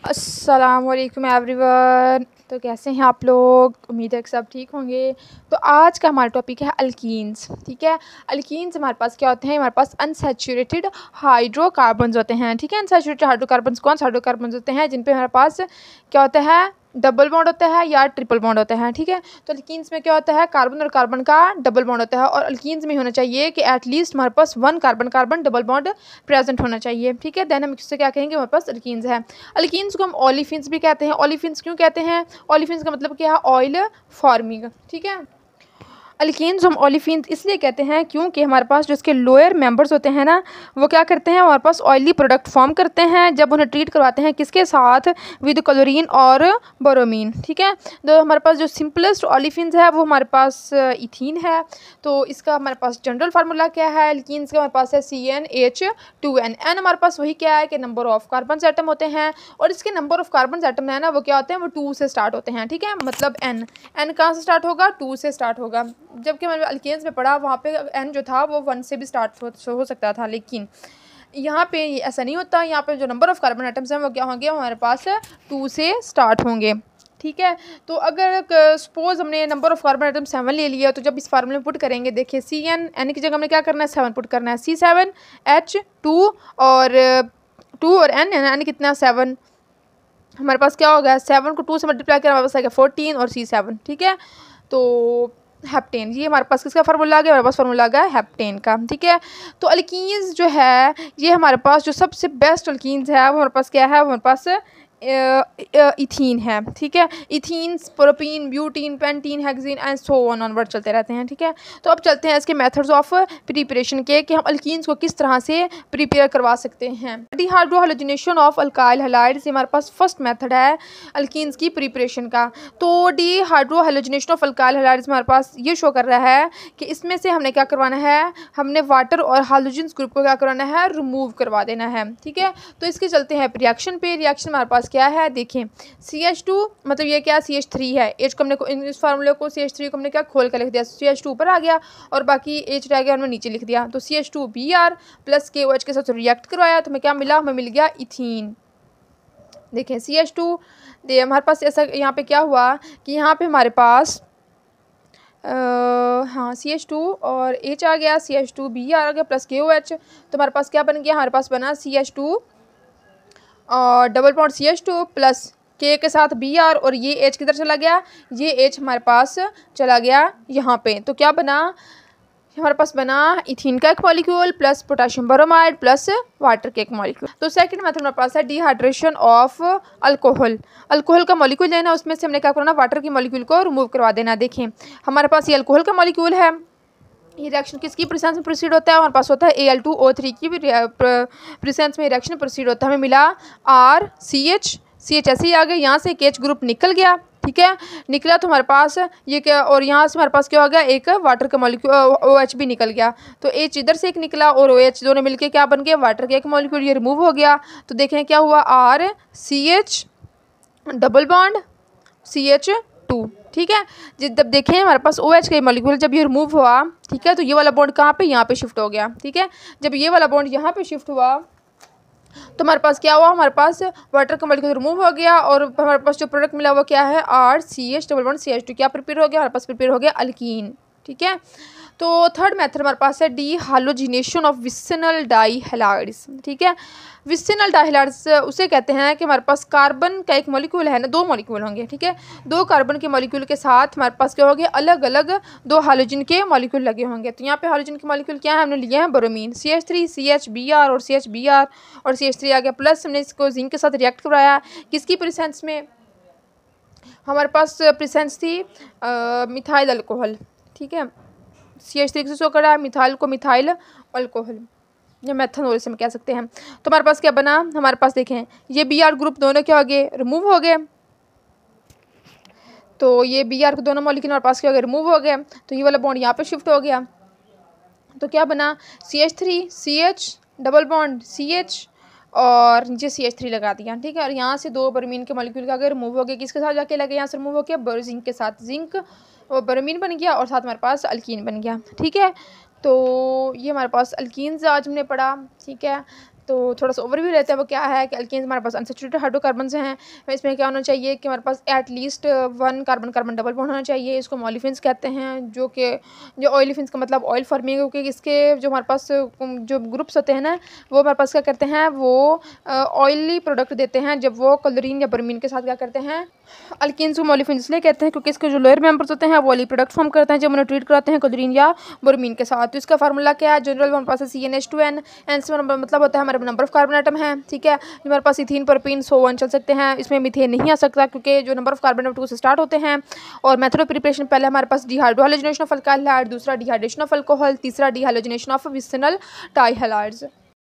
अस्सलामुअलैकुम एवरीवन। तो कैसे हैं आप लोग? उम्मीद है कि सब ठीक होंगे। तो आज का हमारा टॉपिक है अल्कीन्स। ठीक है, अल्कीन्स हमारे पास क्या होते हैं? हमारे पास अनसैचुरेटेड हाइड्रोकार्बन्स होते हैं। ठीक है, अनसैचुरेटेड हाइड्रोकार्बन्स कौन से हाइड्रोकार्बन्स होते हैं? जिन पे हमारे पास क्या होता है, डबल बॉन्ड होता है या ट्रिपल बॉन्ड होता है। ठीक है, तो अल्कीन्स में क्या होता है, कार्बन और कार्बन का डबल बॉन्ड होता है। और अल्कीन्स में होना चाहिए कि एटलीस्ट हमारे पास one carbon carbon double bond present होना चाहिए। ठीक है, देन हम इससे क्या कहेंगे, हमारे पास अल्कीन्स है। अल्कीन्स को हम ओलिफिन्स भी कहते हैं। ओलिफिन्स क्यों कहते हैं? ओलिफिन्स का मतलब क्या है? Oil forming. ठीक है, अल्कीन्स हम ओलिफिन्स इसलिए कहते हैं क्योंकि हमारे पास जो इसके लोअर मेंबर्स होते हैं ना, वो क्या करते हैं, हमारे पास ऑयली प्रोडक्ट फॉर्म करते हैं जब उन्हें ट्रीट करवाते हैं किसके साथ, विद क्लोरीन और बोरोमीन। ठीक है, तो हमारे पास जो सिंपलेस्ट ओलिफिन्स है वो हमारे पास इथीन है। तो इसका हमारे पास जनरल फार्मूला क्या है अल्कीन्स का? हमारे पास है CnH2n। एन हमारे पास वही क्या है कि नंबर ऑफ कार्बन एटम होते हैं, और इसके नंबर ऑफ कार्बन एटम है ना, वो क्या होते हैं, वो 2 से स्टार्ट होते हैं। ठीक है, मतलब एन कहाँ से स्टार्ट होगा? 2 से स्टार्ट होगा। जबकि मैंने अल्केन्स में पढ़ा वहाँ पे एन जो था वो 1 से भी स्टार्ट हो सकता था, लेकिन यहाँ पे ऐसा नहीं होता। यहाँ पे जो नंबर ऑफ कार्बन एटम्स हैं वो क्या होंगे, हमारे पास 2 से स्टार्ट होंगे। ठीक है, तो अगर सपोज हमने नंबर ऑफ कार्बन एटम 7 ले लिया, तो जब इस फार्मूले में पुट करेंगे, देखिए एन की जगह हमने क्या करना है, 7 पुट करना है। C7H2 और 2 और एन कितना 7, हमारे पास क्या हो गया, 7 को 2 से मल्टीप्लाई करें, हमारे पास आ गया 14 और C7। ठीक है, तो हेप्टेन, ये हमारे पास किसका फार्मूला आ गया? हमारे पास फार्मूला आ गया हेप्टेन का। ठीक है, तो अल्कीन्स जो है, ये हमारे पास जो सबसे बेस्ट अल्कीन्स है वो हमारे पास क्या है, वो हमारे पास इथीन है। ठीक है, ethene, propene, butene, pentene, hexene and so onward चलते रहते हैं। ठीक है, तो अब चलते हैं इसके मेथड्स ऑफ प्रिपरेशन के, कि हम अल्कीन्स को किस तरह से प्रिपेयर करवा सकते हैं। डिहाइड्रोहैलोजिनेशन ऑफ अल्काइल हैलाइड्स, हमारे पास फर्स्ट मेथड है अल्कीन्स की प्रिपरेशन का। तो डिहाइड्रोहैलोजिनेशन ऑफ अल्काइल हैलाइड्स हमारे पास ये शो कर रहा है कि इसमें से हमने क्या करवाना है, हमने वाटर और हाइड्रोजन ग्रुप को क्या करवाना है, रिमूव करवा देना है। ठीक है, तो इसके चलते हैं रिएक्शन पे। रिएक्शन हमारे पास क्या है, देखें CH2 मतलब ये क्या, CH3 है। H को हमने इस फार्मूले को CH3 को हमने क्या खोल कर लिख दिया, CH2 ऊपर आ गया और बाकी H रह गया, हमने नीचे लिख दिया। तो CH2Br प्लस KOH के साथ रिएक्ट करवाया तो हमें क्या मिला, हमें मिल गया इथीन। देखें CH2 हमारे पास ऐसा, यहाँ पे क्या हुआ कि यहाँ पे हमारे पास हाँ CH2 और H आ गया, CH2Br आ गया प्लस KOH, तो हमारे पास क्या बन गया, हमारे पास बना CH2 और double bond CH2 plus K के साथ Br, और ये H किधर चला गया, ये H हमारे पास चला गया यहाँ पे। तो क्या बना, हमारे पास बना इथीन का एक molecule plus potassium bromide plus water के एक मॉलिक्यूल। तो सेकंड मेथड हमारे पास है डिहाइड्रेशन ऑफ अल्कोहल। अल्कोहल का मॉलिक्यूल लेना, उसमें से हमने क्या करना, वाटर की मॉलिक्यूल को रिमूव करवा देना। देखें हमारे पास ये अल्कोहल का मॉलिक्यूल है, ये रिएक्शन किसकी प्रेजेंस में प्रोसीड होता है, हमारे पास होता है Al2O3 की प्रेजेंस में रिएक्शन प्रोसीड होता है। हमें मिला RCH ऐसे ही आ गया, यहाँ से एक H ग्रुप निकल गया। ठीक है, निकला तो हमारे पास ये क्या, और यहाँ से हमारे पास क्या हो गया, एक वाटर का मॉलिक्यूल OH भी निकल गया। तो H इधर से एक निकला और OH दोनों मिलके क्या बन गया, वाटर का एक मॉलिक्यूल, ये रिमूव हो गया। तो देखें क्या हुआ, RCH डबल बॉन्ड CH2। ठीक है, जब देखें हमारे पास OH का मॉलिक्यूल जब ये रिमूव हुआ, ठीक है, तो ये वाला बॉन्ड कहाँ पे, यहाँ पे शिफ्ट हो गया। ठीक है, जब ये वाला बॉन्ड यहाँ पे शिफ्ट हुआ तो हमारे पास क्या हुआ, हमारे पास वाटर का मॉलिक्यूल रिमूव हो गया और हमारे पास जो प्रोडक्ट मिला वो क्या है, RCH डबल बॉन्ड CH2, क्या प्रिपेयर हो गया, हमारे पास प्रिपेयर हो गया अल्कीन। ठीक है, तो थर्ड मेथड हमारे पास है डिहाइलोजिनेशन ऑफ विसिनल डाइहैलाइड्स। ठीक है, विसिनल डाइहैलाइड्स उसे कहते हैं कि हमारे पास कार्बन का एक मॉलिक्यूल है ना, 2 मॉलिक्यूल होंगे। ठीक है, 2 कार्बन के मॉलिक्यूल के साथ हमारे पास क्या हो गया, अलग अलग 2 हाइड्रोजन के मॉलिक्यूल लगे होंगे। तो यहाँ पे हाइड्रोजन के मॉलिक्यूल क्या है, हमने लिए हैं बोरोमीन, CH3 CHBr और CHBr और CH3 आ गया, प्लस हमने इसको जिंक के साथ रिएक्ट करवाया। किसकी प्रेजेंस में, हमारे पास प्रेजेंस थी मिथाइल अल्कोहल। ठीक है, CH3 से शो करा है, मिथाइल को मिथाइल अल्कोहल या मेथनॉल से हम कह सकते हैं। तो हमारे पास क्या बना, हमारे पास देखें ये Br ग्रुप दोनों क्या हो गए, रिमूव हो गए। तो ये Br के दोनों मॉलिक्यूल हमारे पास क्या हो गए, रिमूव हो गए। तो ये वाला बॉन्ड यहाँ पे शिफ्ट हो गया, तो क्या बना CH3 CH double bond CH और नीचे CH3 लगा दिया। ठीक है, और यहाँ से 2 ब्रोमीन के मॉलिक्यूल का रिमूव हो गए, किसके साथ जाके लगे, यहाँ से रिमूव हो गया जिंक के साथ, जिंक और ब्रोमीन बन गया और साथ हमारे पास अल्कीन बन गया। ठीक है, तो ये हमारे पास अल्कीन्स आज हमने पढ़ा। ठीक है, तो थोड़ा सा ओवरव्यू लेते हैं, वो क्या है कि अल्केन्स हमारे पास अनसैचुरेटेड हाइड्रोकार्बन्स हैं। इसमें क्या होना चाहिए कि हमारे पास at least 1 carbon carbon double bond होना चाहिए। इसको ओलेफिन्स कहते हैं, जो ओलेफिन्स का मतलब ऑयल फार्मिंग है, क्योंकि इसके जो हमारे पास जो ग्रुप्स होते हैं ना, वो हमारे पास क्या करते हैं, वो ऑयली प्रोडक्ट देते हैं जब वो क्लोरीन या ब्रोमीन के साथ क्या करते हैं, अल्केन्स को ओलेफिन्स इसलिए कहते हैं क्योंकि इसके जो लोअर मेंबर्स होते हैं वो ऑयली प्रोडक्ट फॉर्म करते हैं जब उन्हें ट्रीट कराते हैं क्लोरीन या ब्रोमीन के साथ। तो इसका फार्मूला क्या है, जनरल हमारे पास CnH2n, एन से मतलब होता है हमारे नंबर ऑफ कार्बन आइटम है, ठीक है। हमारे पास इथीन, प्रोपीन, सो ऑन चल सकते हैं। इसमें मीथेन नहीं आ सकता क्योंकि जो नंबर ऑफ कार्बन आइटम से स्टार्ट होते हैं। और मेथड ऑफ प्रिपरेशन, पहले हमारे पास डिहाइड्रोहाइलोजिनेशन ऑफ अल्काइल हैलाइड, दूसरा डिहाइड्रेशन ऑफ अल्कोहल, तीसरा डिहाइलोजिनेशन ऑफ विसिनल डाइहैलाइड्स।